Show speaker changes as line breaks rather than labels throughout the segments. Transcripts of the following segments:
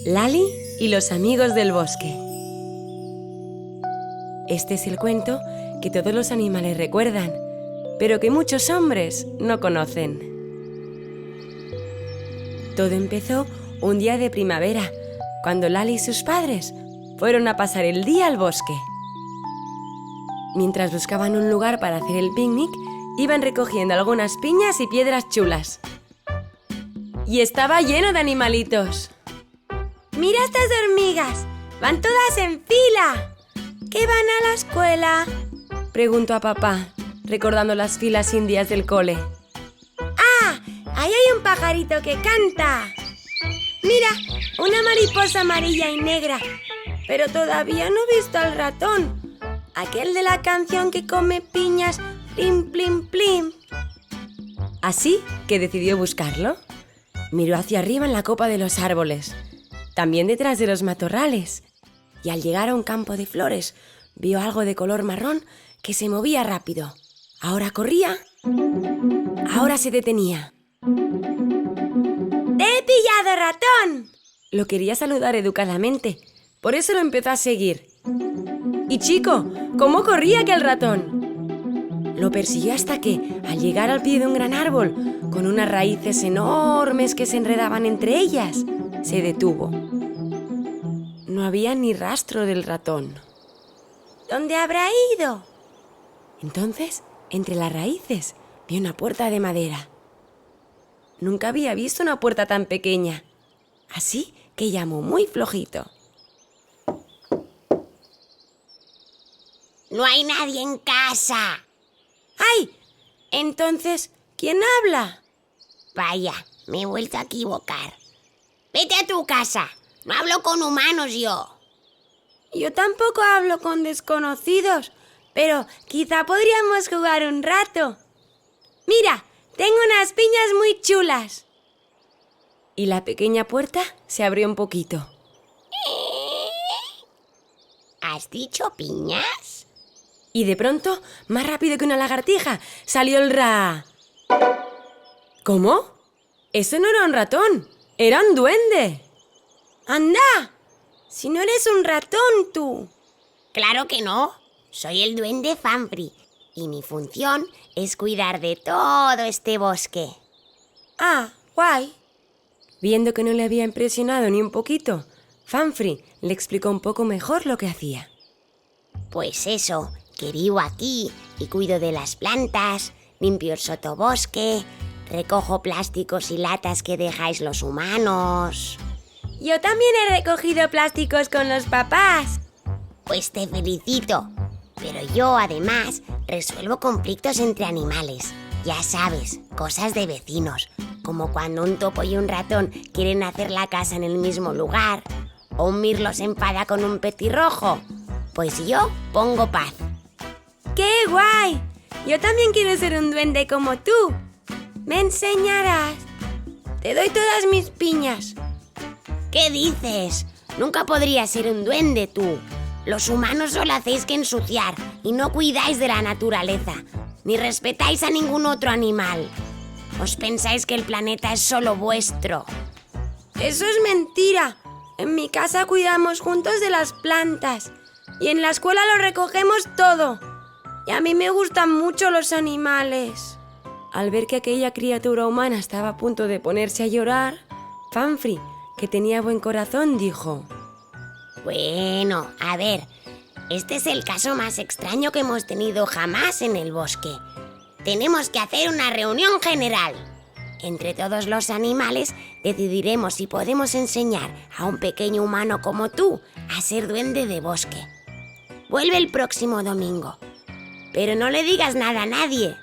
Lali y los amigos del bosque. Este es el cuento que todos los animales recuerdan, pero que muchos hombres no conocen. Todo empezó un día de primavera, cuando Lali y sus padres fueron a pasar el día al bosque. Mientras buscaban un lugar para hacer el picnic, iban recogiendo algunas piñas y piedras chulas. Y estaba lleno de animalitos.
¡Mira estas hormigas! ¡Van todas en fila! ¿Qué van a la escuela?
Preguntó a papá, recordando las filas indias del cole.
¡Ah! ¡Ahí hay un pajarito que canta! ¡Mira! Una mariposa amarilla y negra. Pero todavía no he visto al ratón. Aquel de la canción que come piñas, plim, plim, plim.
Así que decidió buscarlo. Miró hacia arriba en la copa de los árboles, también detrás de los matorrales, y al llegar a un campo de flores, vio algo de color marrón que se movía rápido. Ahora corría, ahora se detenía.
¡Te he pillado, ratón!
Lo quería saludar educadamente, por eso lo empezó a seguir. Y chico, ¿cómo corría aquel ratón? Lo persiguió hasta que, al llegar al pie de un gran árbol, con unas raíces enormes que se enredaban entre ellas, se detuvo. No había ni rastro del ratón.
¿Dónde habrá ido?
Entonces, entre las raíces, vio una puerta de madera. Nunca había visto una puerta tan pequeña, así que llamó muy flojito.
¡No hay nadie en casa!
¡Ay! Entonces, ¿quién habla?
Vaya, me he vuelto a equivocar. ¡Vete a tu casa! No hablo con humanos yo.
Yo tampoco hablo con desconocidos, pero quizá podríamos jugar un rato. Mira, tengo unas piñas muy chulas. Y la pequeña puerta se abrió un poquito.
¿Has dicho piñas?
Y de pronto, más rápido que una lagartija, salió el ra. ¿Cómo? Eso no era un ratón, era un duende.
¡Anda! Si no eres un ratón, tú. Claro que no. Soy el duende Fanfri y mi función es cuidar de todo este bosque.
Ah, guay. Viendo que no le había impresionado ni un poquito, Fanfri le explicó un poco mejor lo que hacía.
Pues eso, que vivo aquí y cuido de las plantas, limpio el sotobosque, recojo plásticos y latas que dejáis los humanos.
Yo también he recogido plásticos con los papás.
Pues te felicito. Pero yo, además, resuelvo conflictos entre animales. Ya sabes, cosas de vecinos, como cuando un topo y un ratón quieren hacer la casa en el mismo lugar, o un mirlo se enfada con un petirrojo. Pues yo pongo paz.
¡Qué guay! Yo también quiero ser un duende como tú. ¿Me enseñarás? Te doy todas mis piñas.
¿Qué dices? Nunca podrías ser un duende tú. Los humanos solo hacéis que ensuciar y no cuidáis de la naturaleza, ni respetáis a ningún otro animal. Os pensáis que el planeta es solo vuestro.
Eso es mentira. En mi casa cuidamos juntos de las plantas y en la escuela lo recogemos todo. Y a mí me gustan mucho los animales. Al ver que aquella criatura humana estaba a punto de ponerse a llorar, Fanfri, que tenía buen corazón, dijo:
Bueno, a ver, este es el caso más extraño que hemos tenido jamás en el bosque. Tenemos que hacer una reunión general. Entre todos los animales decidiremos si podemos enseñar a un pequeño humano como tú a ser duende de bosque. Vuelve el próximo domingo, pero no le digas nada a nadie.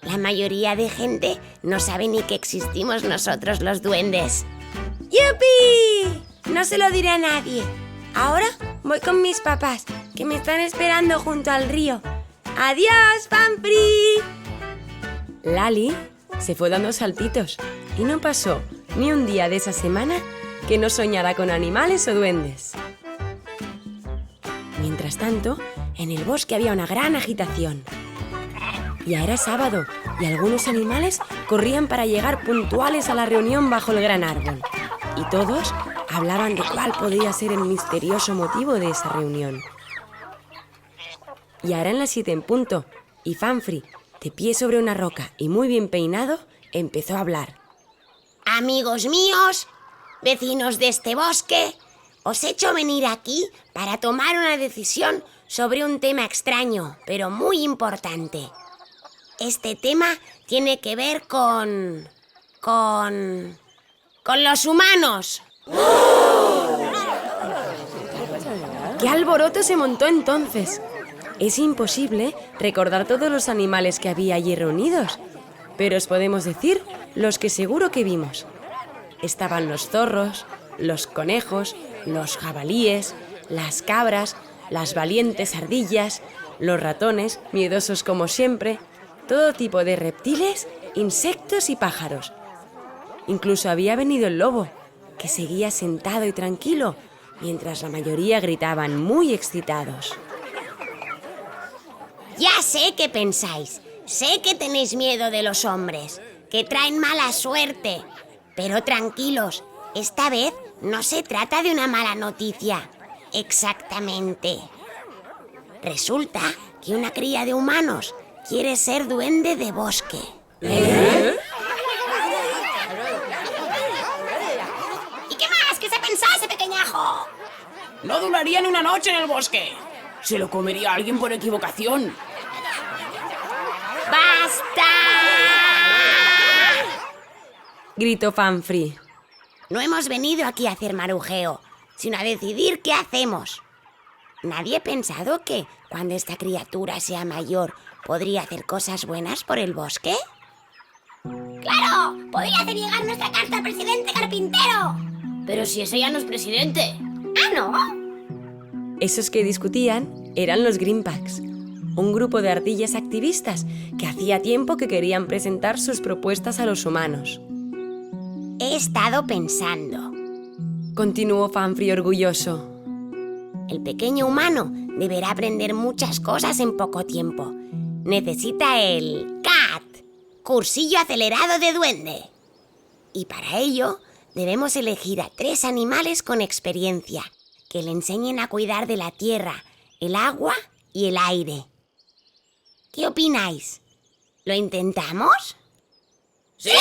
La mayoría de gente no sabe ni que existimos nosotros los duendes.
¡Yupi! No se lo diré a nadie. Ahora voy con mis papás, que me están esperando junto al río. ¡Adiós, Fanfri! Lali se fue dando saltitos y no pasó ni un día de esa semana que no soñara con animales o duendes. Mientras tanto, en el bosque había una gran agitación. Ya era sábado y algunos animales corrían para llegar puntuales a la reunión bajo el gran árbol. Y todos hablaban de cuál podría ser el misterioso motivo de esa reunión. Y ahora en las 7 en punto, y Fanfri, de pie sobre una roca y muy bien peinado, empezó a hablar.
Amigos míos, vecinos de este bosque, os he hecho venir aquí para tomar una decisión sobre un tema extraño, pero muy importante. Este tema tiene que ver con los humanos.
¡Qué alboroto se montó entonces! Es imposible recordar todos los animales que había allí reunidos, pero os podemos decir los que seguro que vimos. Estaban los zorros, los conejos, los jabalíes, las cabras, las valientes ardillas, los ratones, miedosos como siempre, todo tipo de reptiles, insectos y pájaros. Incluso había venido el lobo, que seguía sentado y tranquilo, mientras la mayoría gritaban muy excitados.
Ya sé qué pensáis. Sé que tenéis miedo de los hombres, que traen mala suerte. Pero tranquilos, esta vez no se trata de una mala noticia. Exactamente. Resulta que una cría de humanos quiere ser duende de bosque.
¿Eh?
¿Y qué más? ¿Qué se pensaba ese pequeñajo?
No duraría ni una noche en el bosque. Se lo comería alguien por equivocación.
¡Basta!
Gritó Fanfri.
No hemos venido aquí a hacer marujeo, sino a decidir qué hacemos. ¿Nadie ha pensado que cuando esta criatura sea mayor podría hacer cosas buenas por el bosque? ¡Claro! ¡Podría hacer llegar nuestra carta al presidente Carpintero!
Pero si ese ya no es presidente.
¿Ah, no?
Esos que discutían eran los Greenpacks, un grupo de ardillas activistas que hacía tiempo que querían presentar sus propuestas a los humanos.
He estado pensando.
Continuó Fanfri orgulloso.
El pequeño humano deberá aprender muchas cosas en poco tiempo. Necesita el CAT, cursillo acelerado de duende. Y para ello debemos elegir a 3 animales con experiencia que le enseñen a cuidar de la tierra, el agua y el aire. ¿Qué opináis? ¿Lo intentamos?
¡Sí!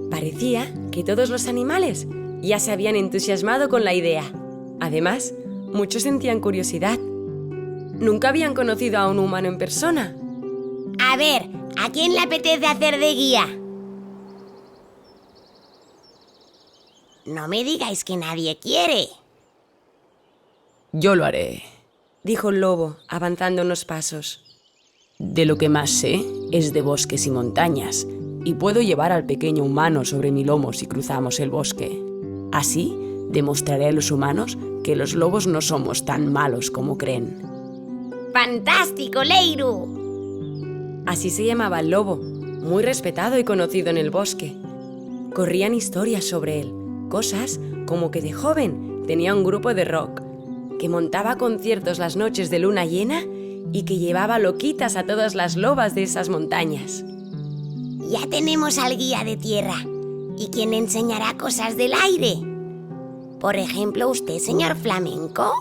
Parecía que todos los animales ya se habían entusiasmado con la idea. Además, muchos sentían curiosidad. Nunca habían conocido a un humano en persona.
A ver, ¿a quién le apetece hacer de guía? No me digáis que nadie quiere.
Yo lo haré.
Dijo el lobo, avanzando unos pasos.
De lo que más sé es de bosques y montañas, y puedo llevar al pequeño humano sobre mi lomo si cruzamos el bosque. Así, demostraré a los humanos que los lobos no somos tan malos como creen.
¡Fantástico, Leiru!
Así se llamaba el lobo, muy respetado y conocido en el bosque. Corrían historias sobre él, cosas como que de joven tenía un grupo de rock, que montaba conciertos las noches de luna llena y que llevaba loquitas a todas las lobas de esas montañas.
Ya tenemos al guía de tierra. ¿Y quién enseñará cosas del aire? Por ejemplo, usted, señor Flamenco.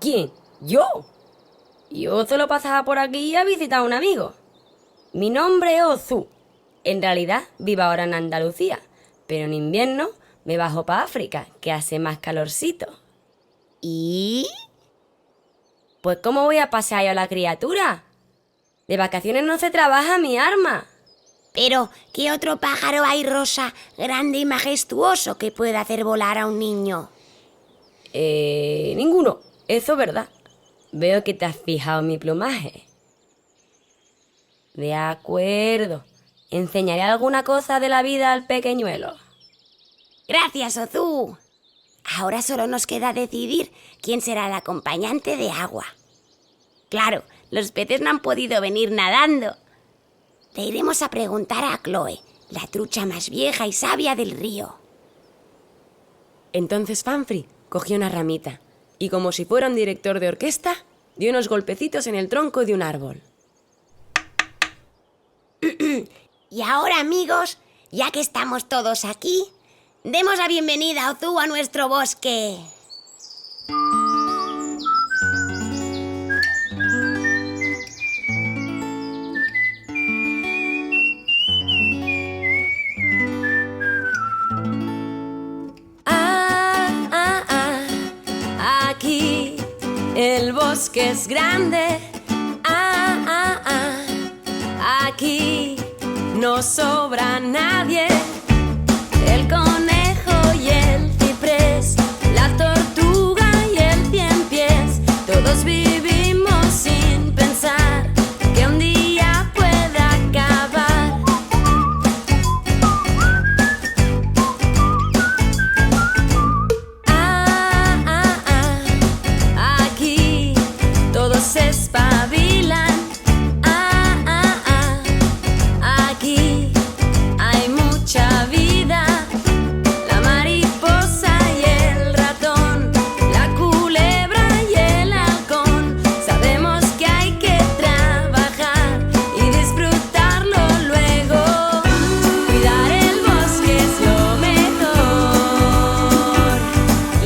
¿Quién? ¿Yo? Yo solo pasaba por aquí a visitar a un amigo. Mi nombre es Ozu. En realidad vivo ahora en Andalucía, pero en invierno me bajo para África, que hace más calorcito.
¿Y?
Pues ¿cómo voy a pasar yo a la criatura? De vacaciones no se trabaja mi arma.
Pero, ¿qué otro pájaro hay rosa, grande y majestuoso que pueda hacer volar a un niño?
Ninguno. Eso es verdad. Veo que te has fijado en mi plumaje. De acuerdo. Enseñaré alguna cosa de la vida al pequeñuelo.
Gracias, Ozu. Ahora solo nos queda decidir quién será el acompañante de agua. Claro, los peces no han podido venir nadando. Le iremos a preguntar a Chloe, la trucha más vieja y sabia del río.
Entonces Fanfri cogió una ramita y, como si fuera un director de orquesta, dio unos golpecitos en el tronco de un árbol.
Y ahora, amigos, ya que estamos todos aquí, Demos la bienvenida a Ozu a nuestro bosque.
Aquí el bosque es grande. Aquí no sobra nadie. El conejo y el ciprés, la tortuga y el ciempiés, todos vivimos sin pensar que un día pueda acabar. Aquí todos se espabilan. Aquí hay mucha vida. La mariposa y el ratón, la culebra y el halcón. Sabemos que hay que trabajar y disfrutarlo luego. Cuidar el bosque es lo mejor,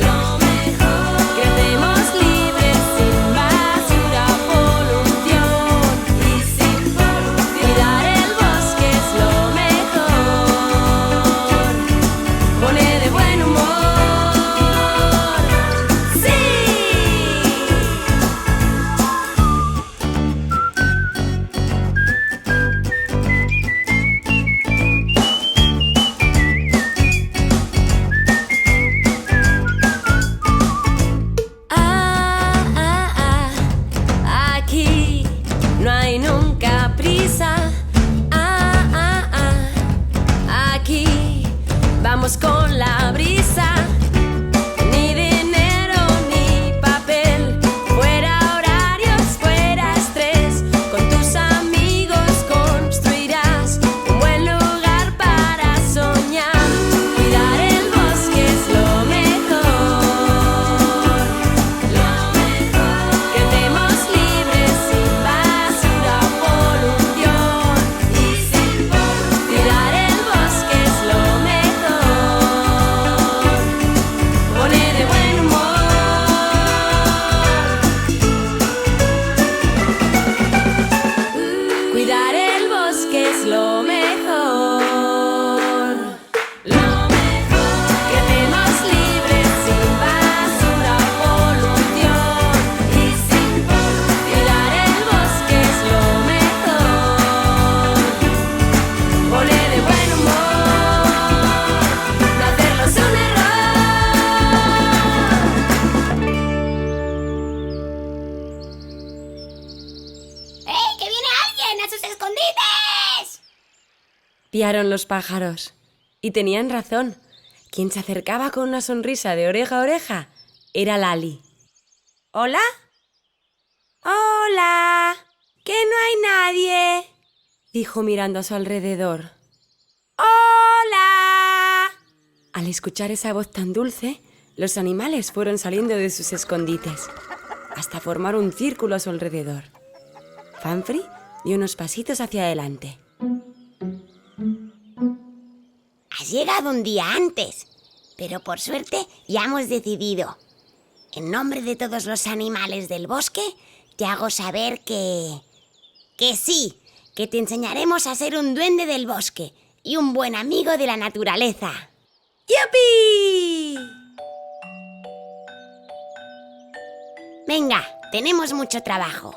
lo mejor. Crecemos libres, sin basura, polución y sin polución. Cuidar el bosque es lo mejor. Pone de buen humor. ¡Sí! Aquí no hay nunca prisa. Aquí vamos con la brisa. Ni dinero ni papel, fuera horarios, fuera estrés. Con tus amigos construirás un buen lugar para soñar. Cuidar el bosque es lo mejor, lo mejor. Crecemos libres, sin basura, polución y sin polución. Cuidar el bosque es lo mejor. Pone de buen humor. Cuidar el bosque es lo mejor, lo mejor. Crecemos libres, sin basura, polución y sin polución. Cuidar el bosque es lo mejor. Pone de buen humor. No hacerlo es un error.
¡Ey, que viene alguien a sus escondites!
Piaron los pájaros. Y tenían razón. Quien se acercaba con una sonrisa de oreja a oreja era Lali. ¿Hola? ¡Hola! ¡Que no hay nadie!, dijo mirando a su alrededor. ¡Hola! Al escuchar esa voz tan dulce, los animales fueron saliendo de sus escondites, hasta formar un círculo a su alrededor. Fanfri dio unos pasitos hacia adelante.
Has llegado un día antes, pero por suerte ya hemos decidido. En nombre de todos los animales del bosque, te hago saber que sí, que te enseñaremos a ser un duende del bosque y un buen amigo de la naturaleza.
¡Yupi!
Venga, tenemos mucho trabajo.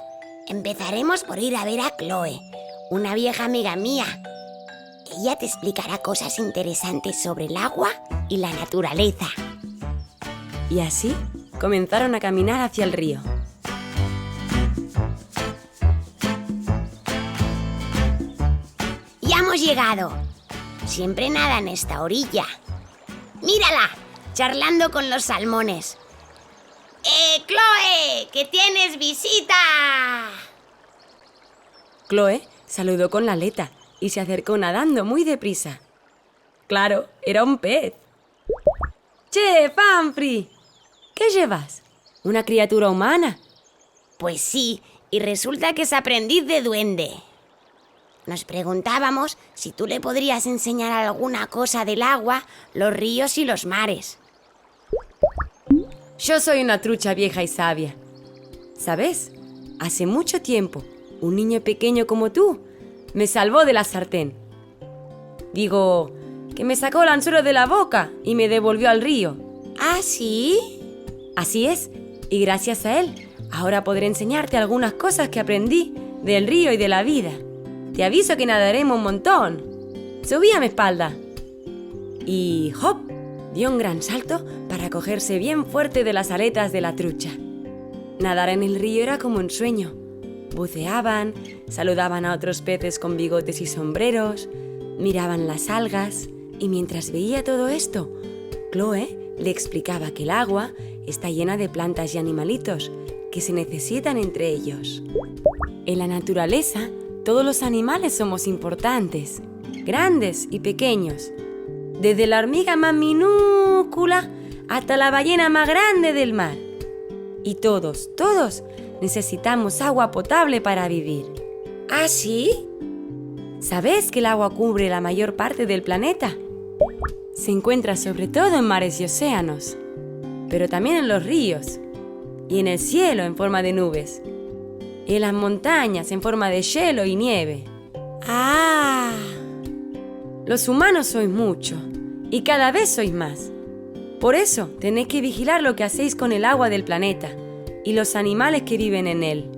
Empezaremos por ir a ver a Chloe, una vieja amiga mía. Ella te explicará cosas interesantes sobre el agua y la naturaleza.
Y así comenzaron a caminar hacia el río.
Ya hemos llegado. Siempre nada en esta orilla. ¡Mírala! Charlando con los salmones. ¡Chloe! ¡Que tienes visita!
Chloe saludó con la aleta y se acercó nadando muy deprisa. Claro, era un pez. ¡Che, Fanfri! ¿Qué llevas? ¿Una criatura humana?
Pues sí, y resulta que es aprendiz de duende. nos preguntábamos si tú le podrías enseñar alguna cosa del agua, los ríos y los mares.
Yo soy una trucha vieja y sabia. ¿Sabes? Hace mucho tiempo, un niño pequeño como tú me salvó de la sartén. Digo, que me sacó el anzuelo de la boca y me devolvió al río.
¿Ah, sí?
Así es, y gracias a él, ahora podré enseñarte algunas cosas que aprendí del río y de la vida. Te aviso que nadaremos un montón. Subí a mi espalda. Y ¡hop! Dio un gran salto para cogerse bien fuerte de las aletas de la trucha. Nadar en el río era como un sueño. Buceaban, saludaban a otros peces con bigotes y sombreros, miraban las algas, y mientras veía todo esto, Chloe le explicaba que el agua está llena de plantas y animalitos que se necesitan entre ellos. En la naturaleza, todos los animales somos importantes, grandes y pequeños, desde la hormiga más minúscula hasta la ballena más grande del mar. Y todos necesitamos agua potable para vivir.
¿Ah, sí?
¿Sabes que el agua cubre la mayor parte del planeta? Se encuentra sobre todo en mares y océanos, pero también en los ríos, y en el cielo en forma de nubes, y en las montañas en forma de hielo y nieve.
¡Ah!
Los humanos sois mucho, y cada vez sois más. Por eso tenéis que vigilar lo que hacéis con el agua del planeta y los animales que viven en él.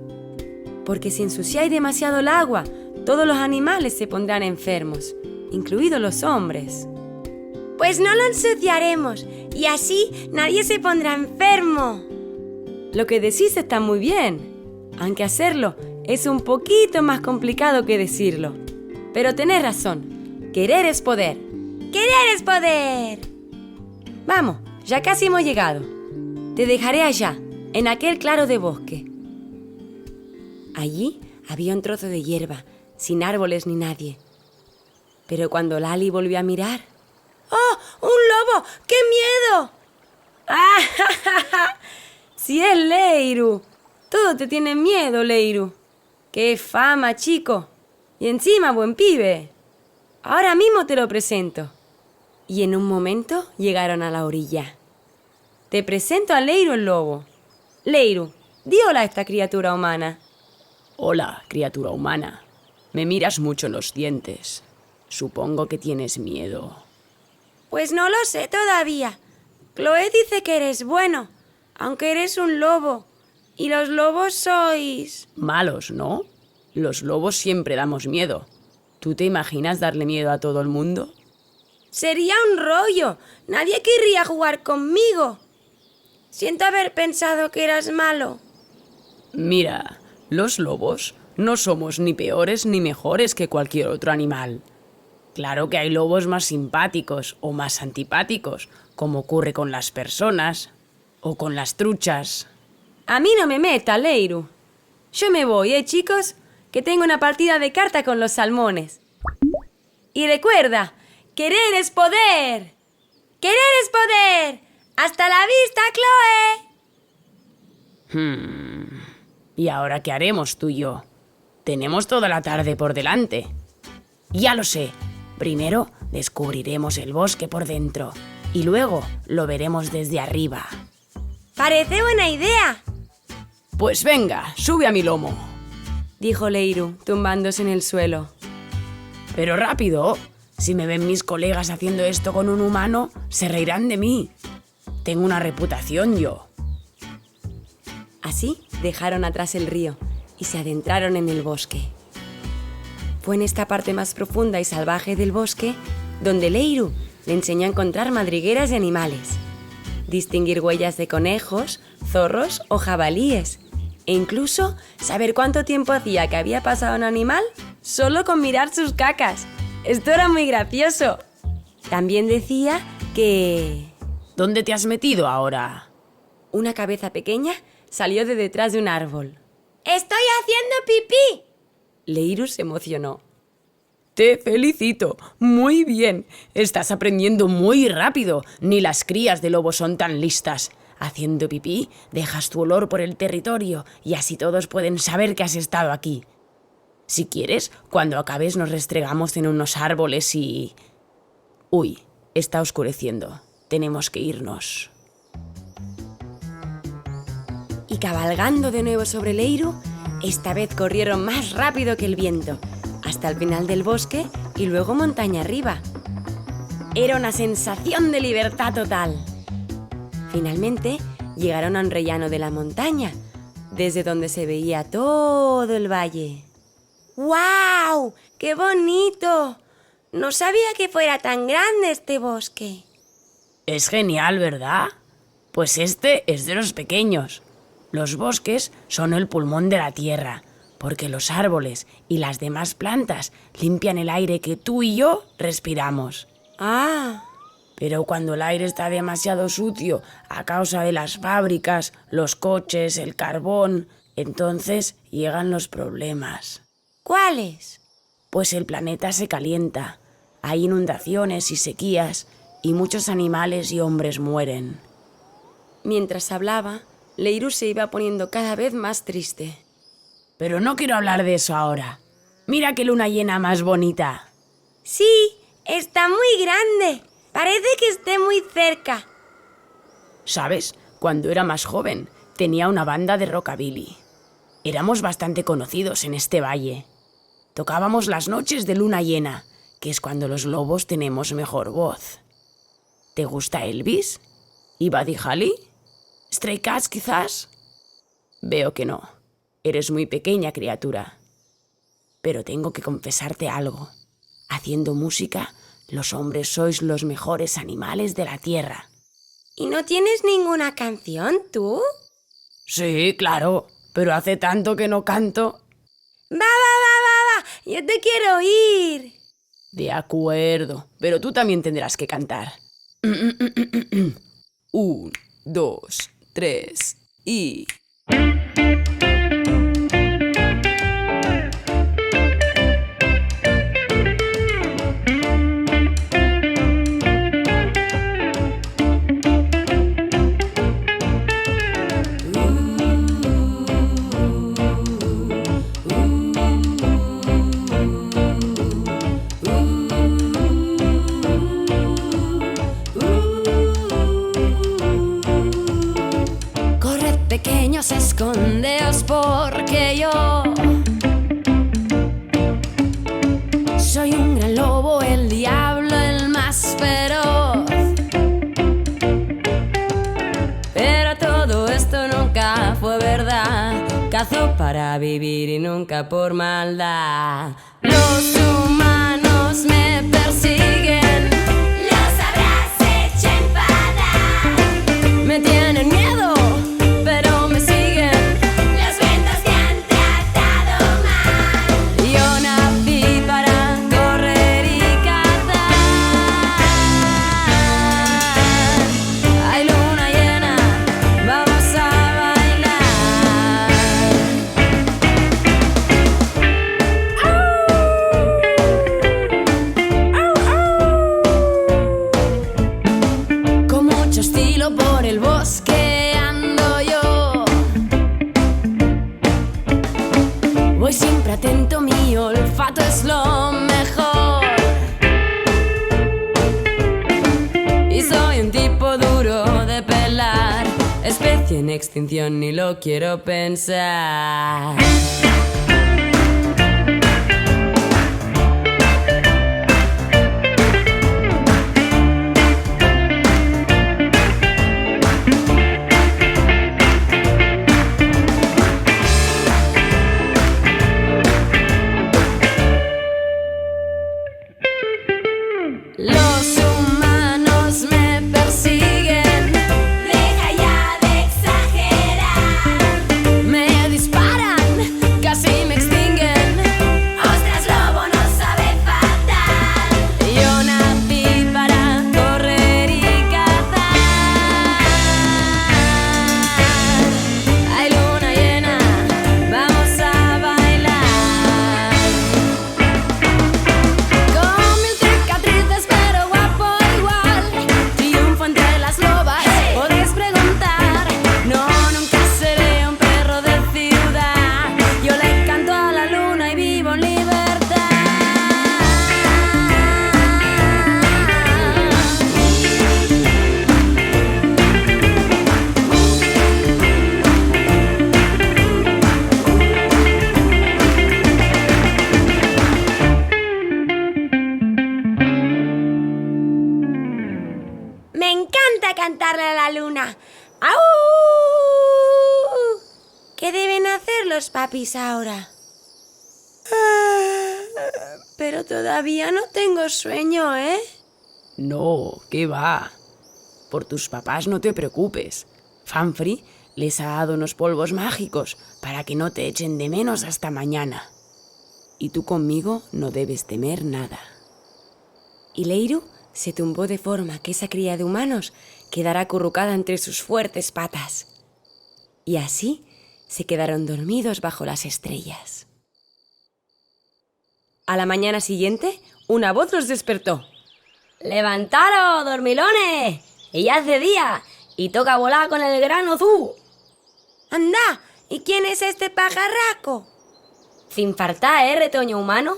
Porque si ensuciáis demasiado el agua, todos los animales se pondrán enfermos, incluidos los hombres.
Pues no lo ensuciaremos y así nadie se pondrá enfermo.
Lo que decís está muy bien, aunque hacerlo es un poquito más complicado que decirlo. Pero tenés razón, querer es poder.
¡Querer es poder!
Vamos, ya casi hemos llegado. Te dejaré allá, en aquel claro de bosque. Allí había un trozo de hierba, sin árboles ni nadie. Pero cuando Lali volvió a mirar...
¡Oh, un lobo! ¡Qué miedo!
¡Ah! ¡Si es Leiru! Todo te tiene miedo, Leiru. ¡Qué fama, chico! Y encima buen pibe. Ahora mismo te lo presento. Y en un momento llegaron a la orilla. Te presento a Leiru el lobo. Leiru, di hola a esta criatura humana.
Hola, criatura humana. Me miras mucho los dientes. Supongo que tienes miedo.
Pues no lo sé todavía. Chloe dice que eres bueno, aunque eres un lobo. Y los lobos sois...
Malos, ¿no? Los lobos siempre damos miedo. ¿Tú te imaginas darle miedo a todo el mundo?
Sería un rollo. Nadie querría jugar conmigo. Siento haber pensado que eras malo.
Mira, los lobos no somos ni peores ni mejores que cualquier otro animal. Claro que hay lobos más simpáticos o más antipáticos, como ocurre con las personas o con las truchas.
A mí no me meta, Leiru. Yo me voy, chicos, que tengo una partida de carta con los salmones. Y recuerda, querer es poder.
¡Querer es poder! ¡Hasta la vista, Chloe!
¿Y ahora qué haremos tú y yo? Tenemos toda la tarde por delante. Ya lo sé. Primero descubriremos el bosque por dentro y luego lo veremos desde arriba.
¡Parece buena idea!
Pues venga, sube a mi lomo,
dijo Leiru, tumbándose en el suelo.
Pero rápido, si me ven mis colegas haciendo esto con un humano, se reirán de mí. Tengo una reputación yo.
Así dejaron atrás el río y se adentraron en el bosque. Fue en esta parte más profunda y salvaje del bosque donde Leiru le enseñó a encontrar madrigueras de animales, distinguir huellas de conejos, zorros o jabalíes, e incluso saber cuánto tiempo hacía que había pasado un animal solo con mirar sus cacas. Esto era muy gracioso. También decía que...
¿Dónde te has metido ahora?
Una cabeza pequeña salió de detrás de un árbol.
¡Estoy haciendo pipí!
Leiru se emocionó.
Te felicito. Muy bien. Estás aprendiendo muy rápido. Ni las crías de lobo son tan listas. Haciendo pipí, dejas tu olor por el territorio y así todos pueden saber que has estado aquí. Si quieres, cuando acabes nos restregamos en unos árboles y... Uy, está oscureciendo. Tenemos que irnos.
Y cabalgando de nuevo sobre Leiru, esta vez corrieron más rápido que el viento, hasta el final del bosque y luego montaña arriba. Era una sensación de libertad total. Finalmente llegaron a un rellano de la montaña, desde donde se veía todo el valle.
¡Guau! ¡Qué bonito! No sabía que fuera tan grande este bosque.
Es genial, ¿verdad? Pues este es de los pequeños. Los bosques son el pulmón de la tierra, porque los árboles y las demás plantas limpian el aire que tú y yo respiramos.
¡Ah!
Pero cuando el aire está demasiado sucio a causa de las fábricas, los coches, el carbón, entonces llegan los problemas.
¿Cuáles?
Pues el planeta se calienta, hay inundaciones y sequías, y muchos animales y hombres mueren.
Mientras hablaba, Leiru se iba poniendo cada vez más triste.
Pero no quiero hablar de eso ahora. Mira qué luna llena más bonita.
Sí, está muy grande. Parece que esté muy cerca.
¿Sabes? Cuando era más joven, tenía una banda de rockabilly. Éramos bastante conocidos en este valle. Tocábamos las noches de luna llena, que es cuando los lobos tenemos mejor voz. ¿Te gusta Elvis? ¿Y Buddy Holly? ¿Stray Cats, quizás? Veo que no. Eres muy pequeña, criatura. Pero tengo que confesarte algo. Haciendo música, los hombres sois los mejores animales de la tierra.
¿Y no tienes ninguna canción, tú?
Sí, claro, pero hace tanto que no canto.
¡Va! ¡Yo te quiero oír!
De acuerdo, pero tú también tendrás que cantar. 1, 2, 3 y...
Pequeños, escondeos porque yo soy un gran lobo, el diablo, el más feroz. Pero todo esto nunca fue verdad. Cazo para vivir y nunca por maldad. Los humanos me persiguen.
Los habrás hecho enfadar.
Me tienen miedo. Por el bosque ando yo. Voy siempre atento, mi olfato es lo mejor. Y soy un tipo duro de pelar, especie en extinción, ni lo quiero pensar. Los humanos me persiguen.
Deja ya de exagerar.
Me disparan, casi me extinguen.
¡Ostras, lobo, no sabe fatal!
Yo nací para correr y cazar. Hay luna llena, vamos a bailar. Con mil cicatrices, pero
los papis ahora? Pero todavía no tengo sueño, ¿eh?
No, ¿qué va? Por tus papás no te preocupes. Fanfri les ha dado unos polvos mágicos para que no te echen de menos hasta mañana. Y tú conmigo no debes temer nada.
Y Leiru se tumbó de forma que esa cría de humanos quedara acurrucada entre sus fuertes patas. Y así se quedaron dormidos bajo las estrellas. A la mañana siguiente, una voz los despertó.
¡Levantaros, dormilones! ¡Y ya es de día! ¡Y toca volar con el gran Ozu!
¡Anda! ¿Y quién es este pajarraco?
Sin faltar, retoño humano,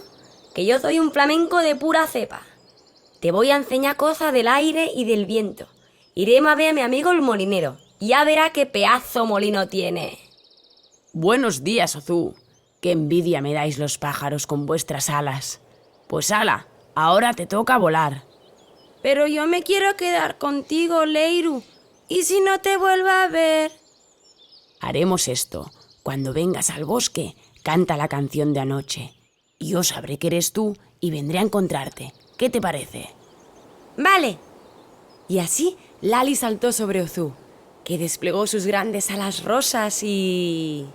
que yo soy un flamenco de pura cepa. Te voy a enseñar cosas del aire y del viento. Iremos a ver a mi amigo el molinero. Ya verá qué pedazo molino tiene.
Buenos días, Ozu. Qué envidia me dais los pájaros con vuestras alas. Pues ala, ahora te toca volar.
Pero yo me quiero quedar contigo, Leiru. ¿Y si no te vuelvo a ver?
Haremos esto. Cuando vengas al bosque, canta la canción de anoche. Y yo sabré que eres tú y vendré a encontrarte. ¿Qué te parece?
Vale. Y así Lali saltó sobre Ozu, que desplegó sus grandes alas rosas y...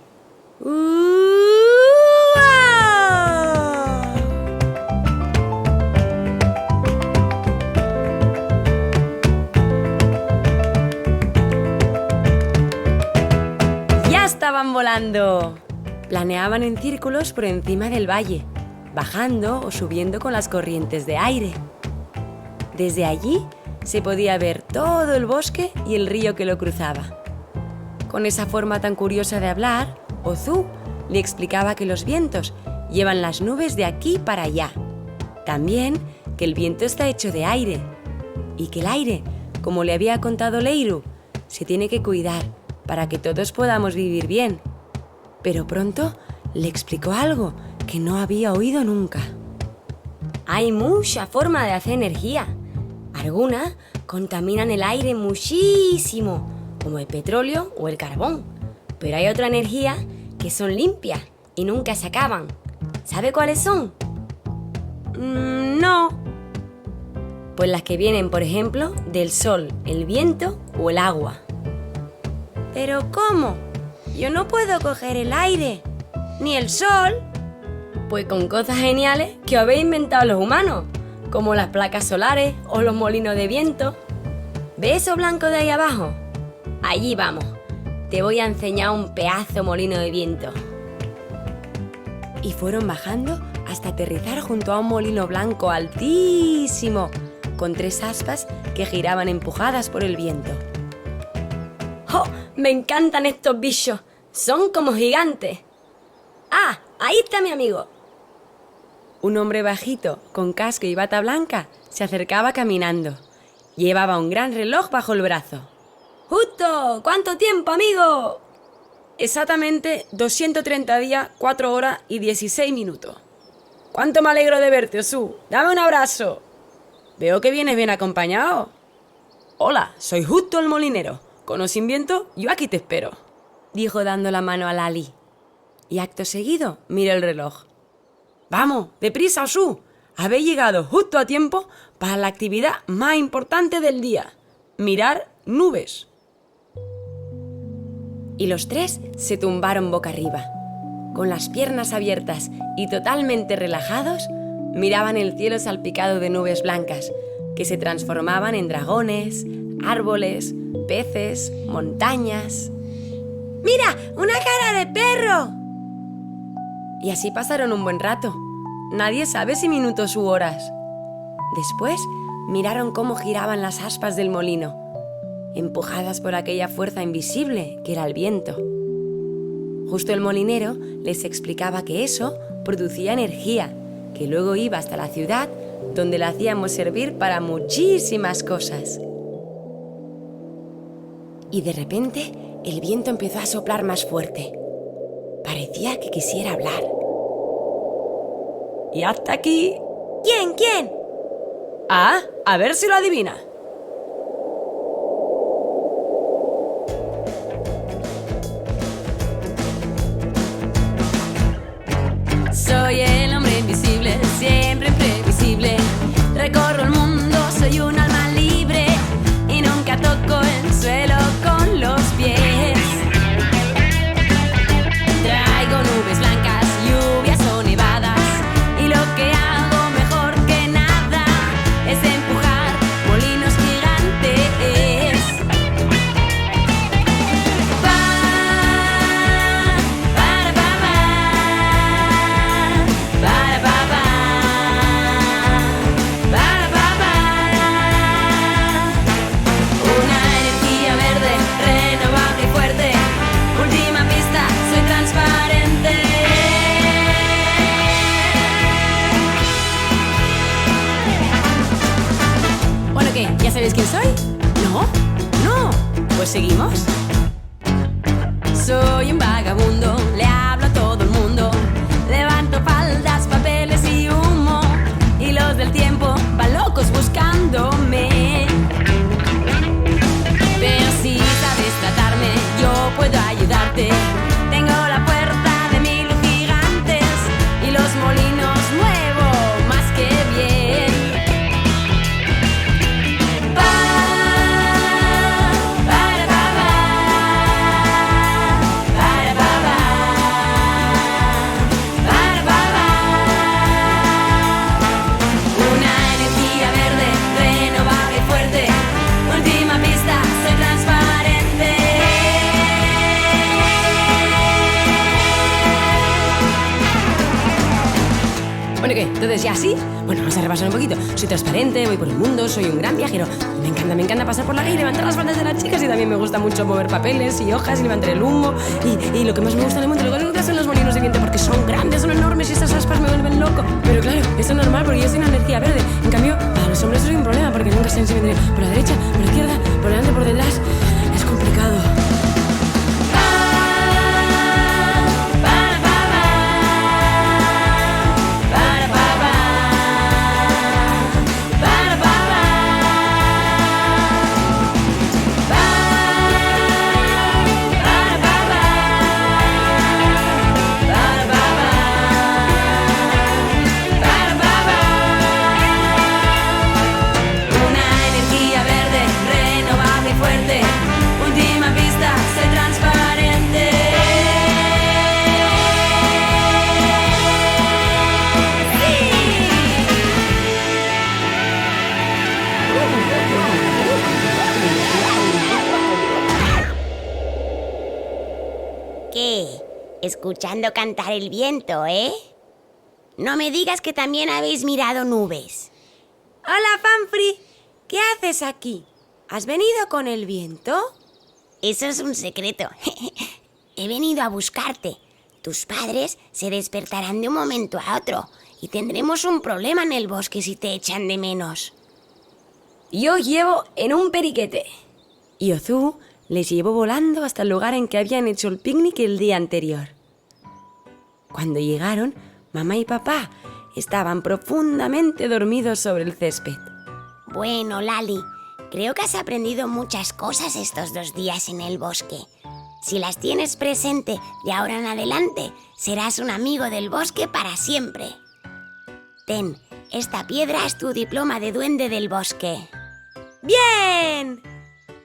¡Ya estaban volando! Planeaban en círculos por encima del valle, bajando o subiendo con las corrientes de aire. Desde allí se podía ver todo el bosque y el río que lo cruzaba. Con esa forma tan curiosa de hablar, Ozu le explicaba que los vientos llevan las nubes de aquí para allá. También que el viento está hecho de aire y que el aire, como le había contado Leiru, se tiene que cuidar para que todos podamos vivir bien. Pero pronto le explicó algo que no había oído nunca.
Hay mucha forma de hacer energía. Algunas contaminan el aire muchísimo, como el petróleo o el carbón. Pero hay otra energía que son limpias y nunca se acaban. ¿Sabe cuáles son?
No.
Pues las que vienen, por ejemplo, del sol, el viento o el agua.
¿Pero cómo? Yo no puedo coger el aire, ni el sol.
Pues con cosas geniales que habéis inventado los humanos, como las placas solares o los molinos de viento. ¿Ves eso blanco de ahí abajo? Allí vamos. Te voy a enseñar un pedazo molino de viento.
Y fueron bajando hasta aterrizar junto a un molino blanco altísimo, con 3 aspas que giraban empujadas por el viento.
¡Oh! Me encantan estos bichos. Son como gigantes. ¡Ah! Ahí está mi amigo.
Un hombre bajito, con casco y bata blanca, se acercaba caminando. Llevaba un gran reloj bajo el brazo.
¡Justo! ¿Cuánto tiempo, amigo?
Exactamente 230 días, 4 horas y 16 minutos. ¡Cuánto me alegro de verte, Ozu! ¡Dame un abrazo! Veo que vienes bien acompañado. Hola, soy Justo el molinero. Con o sin viento, yo aquí te espero, dijo dando la mano a Lali. Y acto seguido miró el reloj. ¡Vamos, deprisa, Ozu! Habéis llegado justo a tiempo para la actividad más importante del día: mirar nubes. Y los 3 se tumbaron boca arriba. Con las piernas abiertas y totalmente relajados, miraban el cielo salpicado de nubes blancas, que se transformaban en dragones, árboles, peces, montañas. ¡Mira, una cara de perro! Y así pasaron un buen rato. Nadie sabe si minutos u horas. Después miraron cómo giraban las aspas del molino, empujadas por aquella fuerza invisible que era el viento. Justo el molinero les explicaba que eso producía energía, que luego iba hasta la ciudad, donde la hacíamos servir para muchísimas cosas. Y de repente el viento empezó a soplar más fuerte. Parecía que quisiera hablar. Y hasta aquí... ¿Quién? Ah, a ver si lo adivina.
sabéis quién soy? ¿No? ¿No? Pues seguimos. Soy un vagabundo, le hablo a todo el mundo. Levanto faldas, papeles y humo. Y los del tiempo van locos buscándome. Pero si sabes tratarme, yo puedo ayudarte. Tengo la fuerza de 1000 gigantes y los molinos muevo más que bien. Una energía verde, renovable y fuerte. Última pista, soy transparente. Bueno, ¿qué? ¿Entonces ya sí? Bueno, vamos a repasar un poquito. Soy transparente, voy por el mundo, soy un gran viajero. Me encanta pasar por la calle y levantar las faldas de las chicas. Y también me gusta mucho mover papeles y hojas y levantar el humo. Y lo que más me gusta del mundo, lo que me gusta son los molinos de viento, porque son grandes, son enormes y estas aspas me vuelven loco. Pero claro, eso es normal porque yo soy una energía verde. En cambio, para los hombres soy un problema porque nunca saben si vendré por la derecha, por la izquierda, por delante, por detrás. Es complicado. Una energía verde, renovable y fuerte. Última pista, soy transparente.
¿Qué? Escuchando cantar el viento, ¿eh? No me digas que también habéis mirado nubes.
Hola, Fanfri. ¿Qué haces aquí? ¿Has venido con el viento?
Eso es un secreto. He venido a buscarte. Tus padres se despertarán de un momento a otro y tendremos un problema en el bosque si te echan de menos.
Yo llevo en un periquete.
Y Ozu les llevó volando hasta el lugar en que habían hecho el picnic el día anterior. Cuando llegaron, mamá y papá estaban profundamente dormidos sobre el césped.
Bueno, Lali, creo que has aprendido muchas cosas estos 2 días en el bosque. Si las tienes presente de ahora en adelante, serás un amigo del bosque para siempre. Ten, esta piedra es tu diploma de duende del bosque.
¡Bien!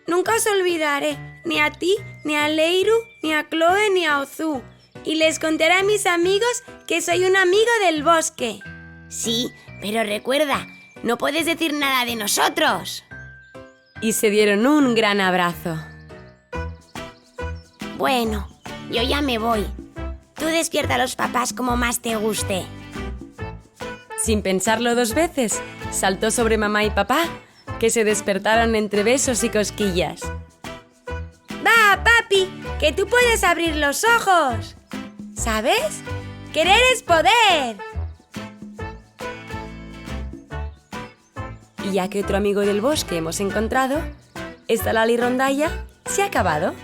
Nunca os olvidaré, ni a ti, ni a Leiru, ni a Chloe, ni a Ozu. Y les contaré a mis amigos que soy un amigo del bosque.
Sí, pero recuerda, no puedes decir nada de nosotros.
Y se dieron un gran abrazo.
Bueno, yo ya me voy. Tú despierta a los papás como más te guste.
Sin pensarlo 2 veces, saltó sobre mamá y papá, que se despertaron entre besos y cosquillas. ¡Va, papi! ¡Que tú puedes abrir los ojos! ¿Sabes? ¡Querer es poder! Y ya que otro amigo del bosque hemos encontrado, esta Lali Rondalla se ha acabado.